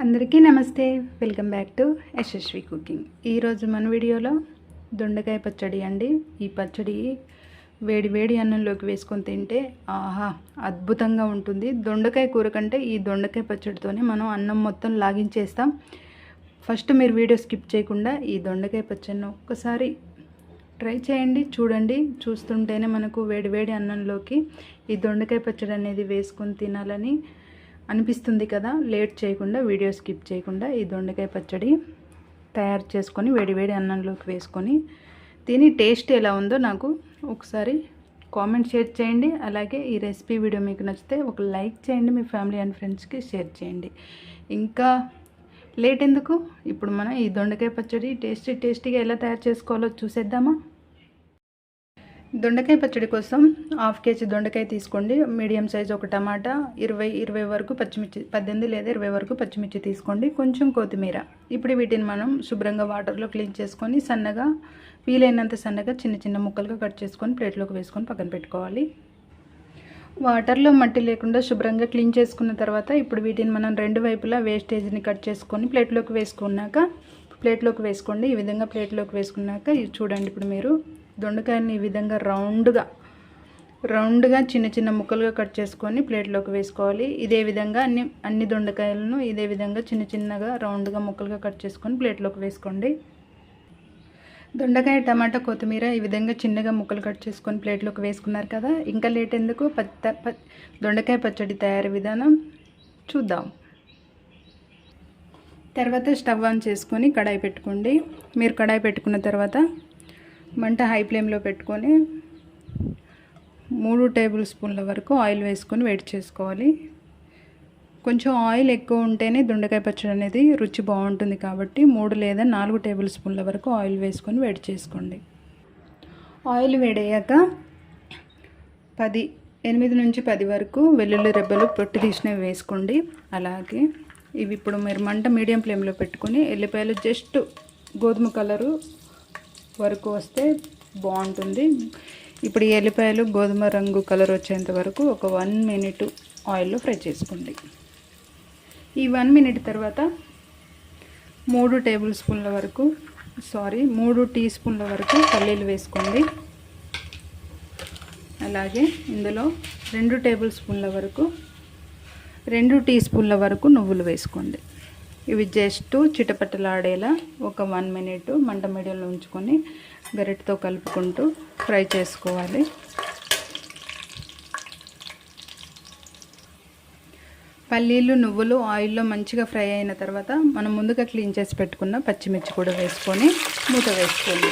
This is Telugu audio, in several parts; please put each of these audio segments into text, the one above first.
అందరికీ నమస్తే. Welcome back to Yashasvi cooking. ఈరోజు మన వీడియోలో దొండకాయ పచ్చడి అండి. ఈ పచ్చడి వేడి వేడి అన్నంలోకి వేసుకొని తింటే ఆహా అద్భుతంగా ఉంటుంది. దొండకాయ కూర కంటే ఈ దొండకాయ పచ్చడితోనే మనం అన్నం మొత్తం లాగించేస్తాం. ఫస్ట్ మీరు వీడియో స్కిప్ చేయకుండా ఈ దొండకాయ పచ్చడిని ఒక్కసారి ట్రై చేయండి, చూడండి. చూస్తుంటేనే మనకు వేడి వేడి అన్నంలోకి ఈ దొండకాయ పచ్చడి అనేది వేసుకొని తినాలని అనిపిస్తుంది కదా. లేట్ చేయకుండా, వీడియో స్కిప్ చేయకుండా ఈ దొండకాయ పచ్చడి తయారు చేసుకొని వేడి అన్నంలోకి వేసుకొని తిని టేస్ట్ ఎలా ఉందో నాకు ఒకసారి కామెంట్ షేర్ చేయండి. అలాగే ఈ రెసిపీ వీడియో మీకు నచ్చితే ఒక లైక్ చేయండి, మీ ఫ్యామిలీ అండ్ ఫ్రెండ్స్కి షేర్ చేయండి. ఇంకా లేట్ ఎందుకు, ఇప్పుడు మనం ఈ దొండకాయ పచ్చడి టేస్టీగా ఎలా తయారు చేసుకోవాలో చూసేద్దామా. దొండకాయ పచ్చడి కోసం 1/2 కేజీ దొండకాయ తీసుకోండి. మీడియం సైజ్ ఒక టమాటా, 20 వరకు పచ్చిమిర్చి, 18 లేదా 20 వరకు పచ్చిమిర్చి తీసుకోండి. కొంచెం కొత్తిమీర. ఇప్పుడు వీటిని మనం శుభ్రంగా వాటర్లో క్లీన్ చేసుకొని సన్నగా, వీలైనంత సన్నగా చిన్న ముక్కలుగా కట్ చేసుకొని ప్లేట్లోకి వేసుకొని పక్కన పెట్టుకోవాలి. వాటర్లో మట్టి లేకుండా శుభ్రంగా క్లీన్ చేసుకున్న తర్వాత ఇప్పుడు వీటిని మనం 2 వైపులా వేస్టేజ్ని కట్ చేసుకొని ప్లేట్లోకి వేసుకోండి. ఈ విధంగా ప్లేట్లోకి వేసుకున్నాక ఇది చూడండి. ఇప్పుడు మీరు దొండకాయని ఈ విధంగా రౌండ్గా చిన్న ముక్కలుగా కట్ చేసుకొని ప్లేట్లోకి వేసుకోవాలి. ఇదే విధంగా అన్ని దొండకాయలను ఇదే విధంగా చిన్నగా రౌండ్గా ముక్కలుగా కట్ చేసుకొని ప్లేట్లోకి వేసుకోండి. దొండకాయ, టమాటా, కొత్తిమీర ఈ విధంగా చిన్నగా ముక్కలు కట్ చేసుకొని ప్లేట్లోకి వేసుకున్నారు కదా. ఇంకా లేట్ ఎందుకు, దొండకాయ పచ్చడి తయారీ విధానం చూద్దాం. తర్వాత స్టవ్ ఆన్ చేసుకొని కడాయి పెట్టుకోండి. మీరు కడాయి పెట్టుకున్న తర్వాత మంట హై ఫ్లేమ్లో పెట్టుకొని 3 టేబుల్ స్పూన్ల వరకు ఆయిల్ వేసుకొని వేడి చేసుకోవాలి. కొంచెం ఆయిల్ ఎక్కువ ఉంటేనే దొండకాయ పచ్చడి అనేది రుచి బాగుంటుంది కాబట్టి 3 లేదా 4 టేబుల్ స్పూన్ల వరకు ఆయిల్ వేసుకొని వేడి చేసుకోండి. ఆయిల్ వేడయ్యాక 8 నుంచి 10 వరకు వెల్లుల్లి రెబ్బలు పొట్టు తీసినవి వేసుకోండి. అలాగే ఇవి ఇప్పుడు మీరు మంట మీడియం ఫ్లేమ్లో పెట్టుకొని ఎల్లిపాయలు జస్ట్ గోధుమ కలరు వరకు వస్తే బాగుంటుంది. ఇప్పుడు ఈ ఎల్లిపాయలు గోధుమ రంగు కలర్ వచ్చేంత వరకు ఒక 1 మినిట్ ఆయిల్లో ఫ్రై చేసుకోండి. ఈ 1 మినిట్ తర్వాత 3 టీ స్పూన్ల వరకు పల్లీలు వేసుకోండి. అలాగే ఇందులో 2 టీ స్పూన్ల వరకు నువ్వులు వేసుకోండి. ఇవి జస్ట్ చిటపటలాడేలా ఒక 1 మినిట్ మంట మీడియంలో ఉంచుకొని గరిటెతో కలుపుకుంటూ ఫ్రై చేసుకోవాలి. పల్లీలు, నువ్వులు ఆయిల్లో మంచిగా ఫ్రై అయిన తర్వాత మనం ముందుగా క్లీన్ చేసి పెట్టుకున్న పచ్చిమిర్చి కూడా వేసుకొని మూత వేసుకోండి.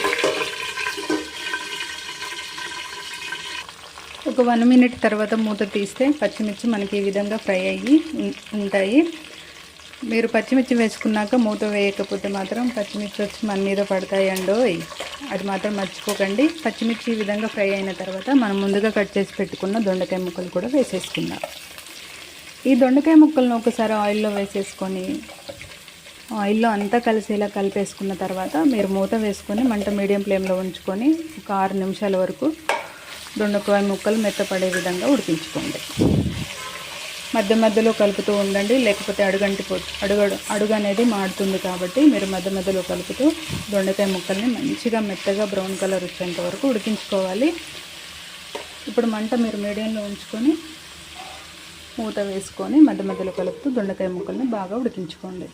ఒక 1 మినిట్ తర్వాత మూత తీస్తే పచ్చిమిర్చి మనకి ఈ విధంగా ఫ్రై అయ్యి ఉంటాయి. మీరు పచ్చిమిర్చి వేసుకున్నాక మూత వేయకపోతే మాత్రం పచ్చిమిర్చి వచ్చి మన మీద పడతాయండోయ్, అది మాత్రం మర్చిపోకండి. పచ్చిమిర్చి ఈ విధంగా ఫ్రై అయిన తర్వాత మనం ముందుగా కట్ చేసి పెట్టుకున్న దొండకాయ ముక్కలు కూడా వేసేసుకుందాం. ఈ దొండకాయ ముక్కలను ఒకసారి ఆయిల్లో వేసేసుకొని ఆయిల్లో అంతా కలిసేలా కలిపేసుకున్న తర్వాత మీరు మూత వేసుకొని మంట మీడియం ఫ్లేమ్లో ఉంచుకొని ఒక 6 నిమిషాల వరకు దొండకాయ ముక్కలు మెత్తపడే విధంగా ఉడికించుకోండి. మధ్యలో కలుపుతూ ఉండండి, లేకపోతే అడుగు అనేది మాడుతుంది. కాబట్టి మీరు మధ్యలో కలుపుతూ దొండకాయ ముక్కల్ని మంచిగా మెత్తగా బ్రౌన్ కలర్ వచ్చేంత వరకు ఉడికించుకోవాలి. ఇప్పుడు మంట మీరు మీడియంలో ఉంచుకొని మూత వేసుకొని మధ్యలో కలుపుతూ దొండకాయ ముక్కల్ని బాగా ఉడికించుకోండి.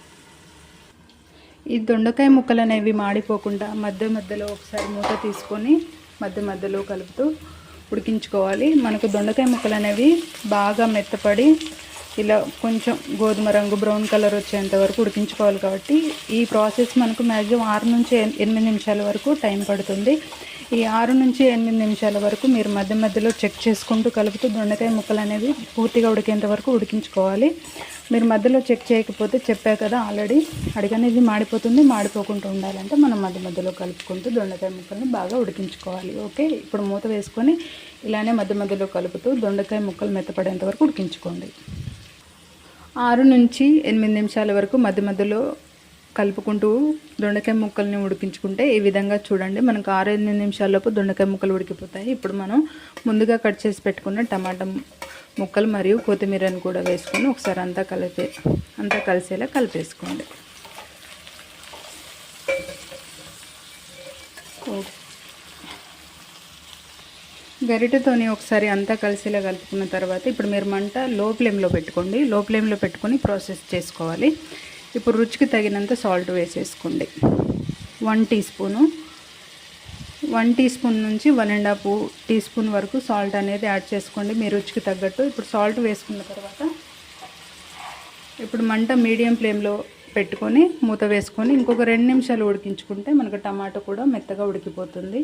ఈ దొండకాయ ముక్కలు అనేవి మాడిపోకుండా మధ్యలో ఒకసారి మూత తీసుకొని మధ్యలో కలుపుతూ ఉడికించుకోవాలి. మనకు దొండకాయ ముక్కలు అనేవి బాగా మెత్తపడి ఇలా కొంచెం గోధుమ రంగు బ్రౌన్ కలర్ వచ్చేంత వరకు ఉడికించుకోవాలి. కాబట్టి ఈ ప్రాసెస్ మనకు మ్యాక్సిమం 6 నుంచి 8 నిమిషాల వరకు టైం పడుతుంది. ఈ 6 నుంచి 8 నిమిషాల వరకు మీరు మధ్యలో చెక్ చేసుకుంటూ కలుపుతూ దొండకాయ ముక్కలు అనేవి పూర్తిగా ఉడికేంత వరకు ఉడికించుకోవాలి. మీరు మధ్యలో చెక్ చేయకపోతే చెప్పా కదా ఆల్రెడీ అడుగనేది మాడిపోతుంది. మాడిపోకుండా ఉండాలంటే మనం మధ్యలో కలుపుకుంటూ దొండకాయ ముక్కల్ని బాగా ఉడికించుకోవాలి. ఓకే, ఇప్పుడు మూత వేసుకొని ఇలానే మధ్యలో కలుపుతూ దొండకాయ ముక్కలు మెత్తపడేంత వరకు ఉడికించుకోండి. 6 నుంచి 8 నిమిషాల వరకు మధ్యలో కలుపుకుంటూ దొండకాయ ముక్కల్ని ఉడికించుకుంటే ఈ విధంగా చూడండి మనకు 6-8 నిమిషాల్లోపు దొండకాయ ముక్కలు ఉడికిపోతాయి. ఇప్పుడు మనం ముందుగా కట్ చేసి పెట్టుకున్న టమాటా ముక్కలు మరియు కొత్తిమీరని కూడా వేసుకొని ఒకసారి అంతా కలిసేలా కలిపేసుకోండి. గరిటెతోని ఒకసారి అంతా కలిసేలా కలుపుకున్న తర్వాత ఇప్పుడు మీరు మంట లో ఫ్లేమ్లో పెట్టుకోండి. లో ఫ్లేమ్లో పెట్టుకొని ప్రాసెస్ చేసుకోవాలి. ఇప్పుడు రుచికి తగినంత సాల్ట్ వేసేసుకోండి. 1 టీ స్పూను, 1 టీ స్పూన్ నుంచి 1.5 టీ స్పూన్ వరకు సాల్ట్ అనేది యాడ్ చేసుకోండి మీ రుచికి తగ్గట్టు. ఇప్పుడు సాల్ట్ వేసుకున్న తర్వాత ఇప్పుడు మంట మీడియం ఫ్లేమ్లో పెట్టుకొని మూత వేసుకొని ఇంకొక 2 నిమిషాలు ఉడికించుకుంటే మనకు టమాటో కూడా మెత్తగా ఉడికిపోతుంది.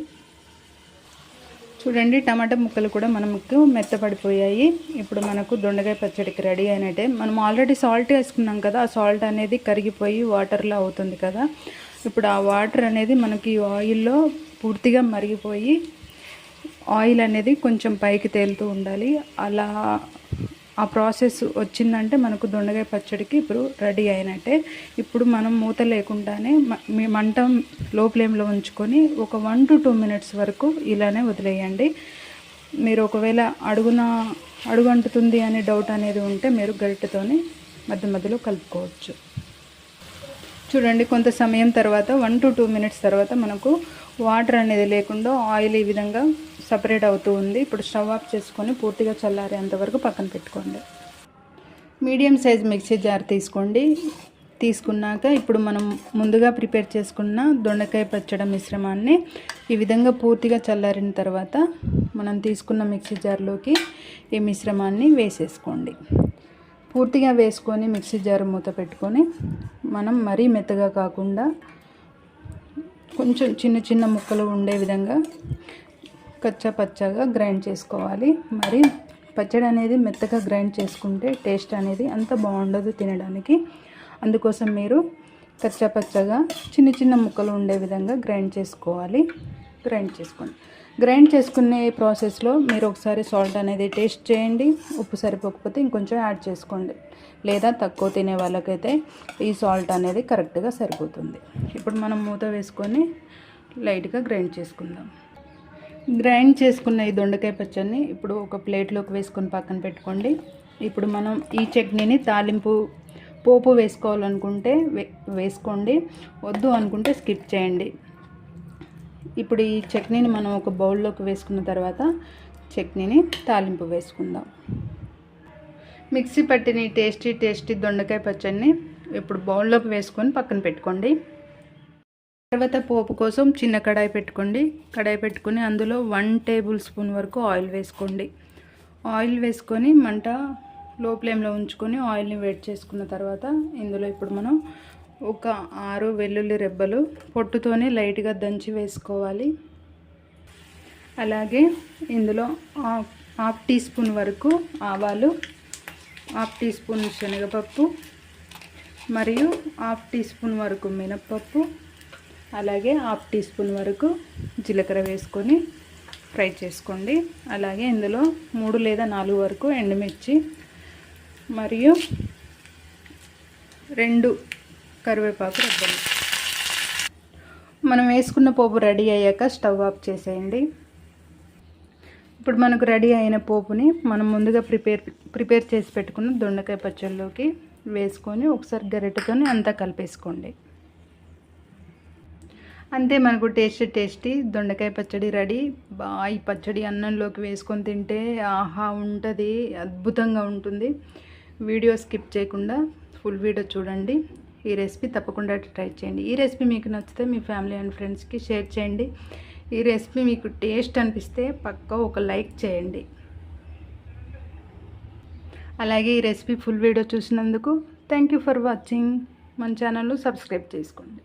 చూడండి, టమాటా ముక్కలు కూడా మనకు మెత్తపడిపోయాయి. ఇప్పుడు మనకు దొండకాయ పచ్చడికి రెడీ అయినట్టే. మనం ఆల్రెడీ సాల్ట్ వేసుకున్నాం కదా, ఆ సాల్ట్ అనేది కరిగిపోయి వాటర్లో అవుతుంది కదా. ఇప్పుడు ఆ వాటర్ అనేది మనకి ఆయిల్లో పూర్తిగా మరిగిపోయి ఆయిల్ అనేది కొంచెం పైకి తేలుతూ ఉండాలి. అలా ఆ ప్రాసెస్ వచ్చిందంటే మనకు దొండకాయ పచ్చడికి ఇప్పుడు రెడీ అయినట్టే. ఇప్పుడు మనం మూత లేకుండానే మంట లో ఫ్లేమ్లో ఉంచుకొని ఒక 1 to 2 minutes వరకు ఇలానే వదిలేయండి. మీరు ఒకవేళ అడుగు అంటుతుంది అనే డౌట్ అనేది ఉంటే మీరు గరిటెతోని మధ్య మధ్యలో కలుపుకోవచ్చు. చూడండి, కొంత సమయం తర్వాత 1 to 2 minutes తర్వాత మనకు వాటర్ అనేది లేకుండా ఆయిల్ ఈ విధంగా సపరేట్ అవుతూ ఉంది. ఇప్పుడు స్టవ్ ఆఫ్ చేసుకొని పూర్తిగా చల్లారేంత వరకు పక్కన పెట్టుకోండి. మీడియం సైజ్ మిక్సీ జార్ తీసుకున్నాక ఇప్పుడు మనం ముందుగా ప్రిపేర్ చేసుకున్న దొండకాయ పచ్చడి మిశ్రమాన్ని ఈ విధంగా పూర్తిగా చల్లారిన తర్వాత మనం తీసుకున్న మిక్సీ జార్లోకి ఈ మిశ్రమాన్ని వేసేసుకోండి. పూర్తిగా వేసుకొని మిక్సీ జార్ మూత పెట్టుకొని మనం మరీ మెత్తగా కాకుండా కొంచెం చిన్న చిన్న ముక్కలు ఉండే విధంగా కచ్చా పచ్చగా గ్రైండ్ చేసుకోవాలి. మరి పచ్చడి అనేది మెత్తగా గ్రైండ్ చేసుకుంటే టేస్ట్ అనేది అంత బాగుండదు తినడానికి. అందుకోసం మీరు కచ్చా పచ్చగా చిన్న చిన్న ముక్కలు ఉండే విధంగా గ్రైండ్ చేసుకోవాలి. గ్రైండ్ చేసుకునే ప్రాసెస్లో మీరు ఒకసారి సాల్ట్ అనేది టేస్ట్ చేయండి. ఉప్పు సరిపోకపోతే ఇంకొంచెం యాడ్ చేసుకోండి. లేదా తక్కువ తినే వాళ్ళకైతే ఈ సాల్ట్ అనేది కరెక్ట్గా సరిపోతుంది. ఇప్పుడు మనం మూత వేసుకొని లైట్గా గ్రైండ్ చేసుకుందాం. గ్రైండ్ చేసుకున్న ఈ దొండకాయ పచ్చడిని ఇప్పుడు ఒక ప్లేట్లోకి వేసుకొని పక్కన పెట్టుకోండి. ఇప్పుడు మనం ఈ చట్నీని పోపు వేసుకోవాలనుకుంటే వేసుకోండి, వద్దు అనుకుంటే స్కిప్ చేయండి. ఇప్పుడు ఈ చట్నీని మనం ఒక బౌల్లోకి వేసుకున్న తర్వాత చట్నీని తాలింపు వేసుకుందాం. మిక్సీ పట్టిన టేస్టీ దొండకాయ పచ్చడిని ఇప్పుడు బౌల్లోకి వేసుకొని పక్కన పెట్టుకోండి. తర్వాత పోపు కోసం చిన్న కడాయి పెట్టుకొని అందులో 1 టేబుల్ స్పూన్ వరకు ఆయిల్ వేసుకోండి. ఆయిల్ వేసుకొని మంట లో ఫ్లేమ్లో ఉంచుకొని ఆయిల్ని వేడి చేసుకున్న తర్వాత ఇందులో ఇప్పుడు మనం ఒక 6 వెల్లుల్లి రెబ్బలు పొట్టుతోనే లైట్గా దంచి వేసుకోవాలి. అలాగే ఇందులో 1/2 టీ స్పూన్ వరకు ఆవాలు, 1/2 టీ స్పూన్ శనగపప్పు మరియు 1/2 టీ స్పూన్ వరకు మినప్పప్పు, అలాగే 1/2 టీ స్పూన్ వరకు జీలకర్ర వేసుకొని ఫ్రై చేసుకోండి. అలాగే ఇందులో 3 లేదా 4 వరకు ఎండుమిర్చి మరియు 2 కరివేపాకు రెబ్బలు. మనం వేసుకున్న పోపు రెడీ అయ్యాక స్టవ్ ఆఫ్ చేసేయండి. ఇప్పుడు మనకు రెడీ అయిన పోపుని మనం ముందుగా ప్రిపేర్ చేసి పెట్టుకున్న దొండకాయ పచ్చడిలోకి వేసుకొని ఒకసారి గరిటెతోని అంతా కలిపేసుకోండి. అంతే, మనకు టేస్టీ దొండకాయ పచ్చడి రెడీ. ఈ పచ్చడి అన్నంలోకి వేసుకొని తింటే ఆహా ఉంటుంది, అద్భుతంగా ఉంటుంది. వీడియో స్కిప్ చేయకుండా ఫుల్ వీడియో చూడండి. ఈ రెసిపీ తప్పకుండా ట్రై చేయండి. ఈ రెసిపీ మీకు నచ్చితే మీ ఫ్యామిలీ అండ్ ఫ్రెండ్స్కి షేర్ చేయండి. ఈ రెసిపీ మీకు టేస్ట్ అనిపిస్తే పక్కా ఒక లైక్ చేయండి. అలాగే ఈ రెసిపీ ఫుల్ వీడియో చూసినందుకు థ్యాంక్ యూ ఫర్ వాచింగ్. మన ఛానల్ను సబ్స్క్రైబ్ చేసుకోండి.